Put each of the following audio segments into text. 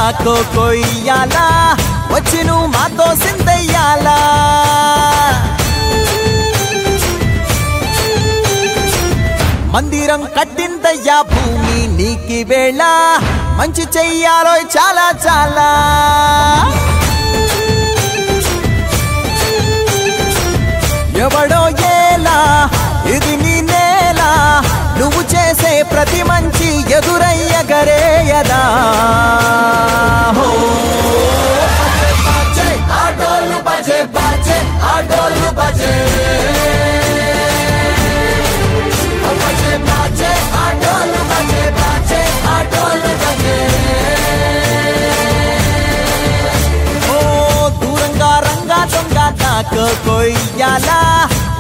కొయ్యాలా వచ్చి నువ్వు మాతో సిందయ్యాలా మందిరం కట్టిందయ్యా భూమి నీకి వేళ మంచి చెయ్యాలో చాలా చాలా ఎవడో ఏలా ఇది నీ నేల నువ్వు చేసే ప్రతి మంచి ఎదురయ్యగరేయదా ఆటోలు బజే బజే ఆటోలు బజే దూరంగా రంగా దొంగ కొయ్యాలా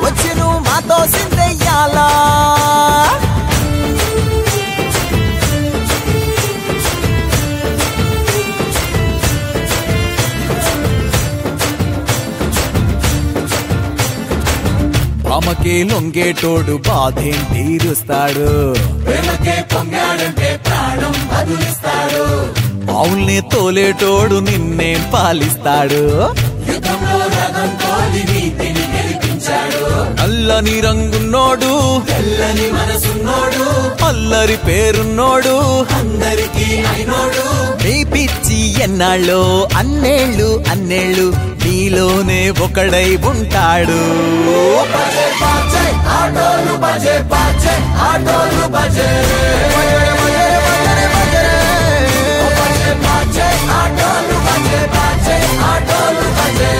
వచ్చి నువ్వు మాతో సిందయ్యాలా ప్రేమకే లొంగేటోడు బాధేం తీరుస్తాడు ప్రేమకే పొంగాడంటే ప్రాణం బదులిస్తాడు పావుల్ని తోలేటోడు నిన్నేం పాలిస్తాడు యుద్ధంలో రథం తోలి నీతిని గెలిపించాడు నల్లని రంగున్నోడు తెల్లని మనసున్నోడు అల్లరి పేరున్నోడు అందరికీ అయినోడు నీ పిచ్చి ఎన్నాళ్ళో అన్నేళ్ళు అన్నేళ్ళు నీలోనే ఒకడై ఉంటాడు ఆటోలు బజే బజే ఆటోలు బజే ఆటోలు బజే బజే ఆటోలు బజే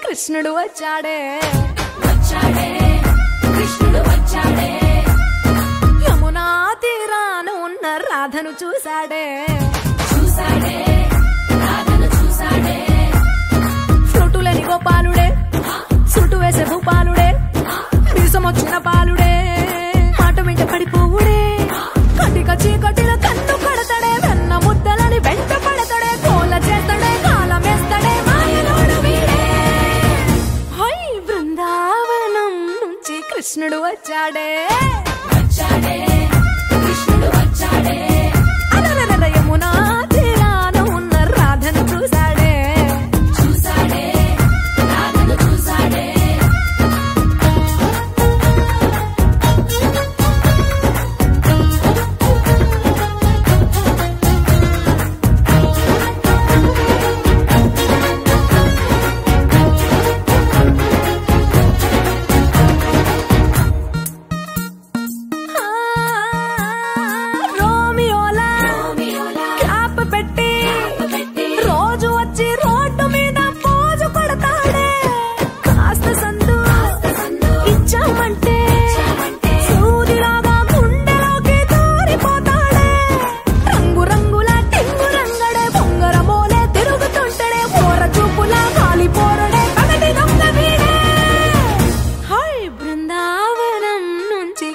కృష్ణుడు వచ్చాడే వచ్చాడే కృష్ణుడు వచ్చాడే యమునా తీరాన ఉన్న రాధను చూసాడే చూసాడే రాధను చూసాడే ఫ్లూటులని గోపాలుడే సుటు వేసే భూపాలుడే మీసం వచ్చిన పాలుడే మాట వెంట పడిపోవుడే కటిక చీకటిల కన్ను పడతాడే వెన్న ముద్దలని వెంట పడతాడే కోల చేస్తాడే కాలం వేస్తాడే మాయలోడు వీడే బృందావనం నుంచి కృష్ణుడు వచ్చాడే వచ్చాడే కృష్ణుడు వచ్చాడే అలరల యమునా తీరాన ఉన్న రాధను చూసాడే చూసాడే రాధను చూసాడే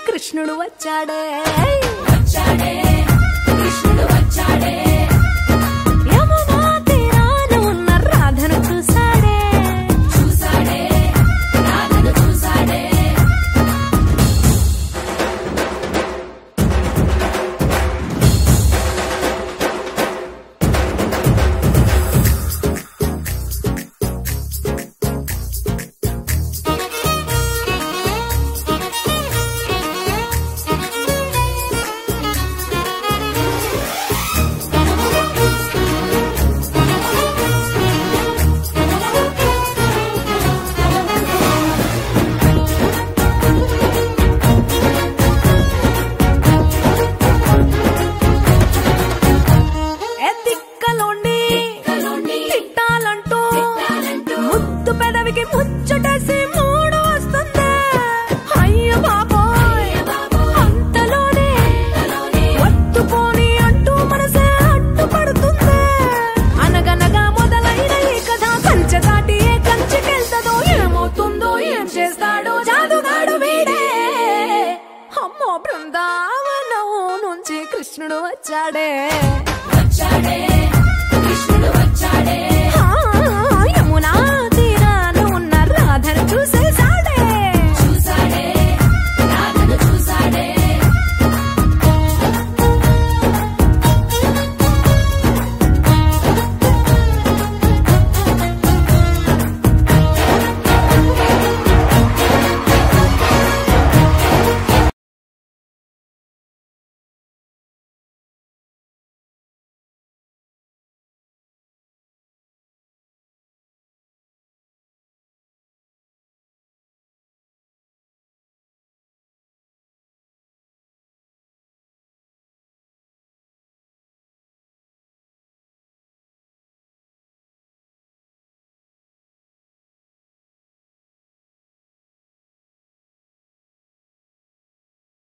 కృష్ణుడు వచ్చాడే వచ్చాడే కృష్ణుడు వచ్చాడే యమునా తీరాన ఉన్న రాధను చూసాడే రాధను చూసాడే పెదవికి ముచ్చటేసి మూడు వస్తుంది అయ్య బాబోయ్ అంతలోనే వత్తుపోని అంటూ మనసే అడ్డుపడుతుంది అనగనగా మొదలైన ఈ కథ కంచె దాటి ఏ కంచెకెళ్తదో ఏమవుతుందో ఏం చేస్తాడో జాదుగాడు వీడే అమ్మో బృందావనం నుంచి కృష్ణుడు వచ్చాడే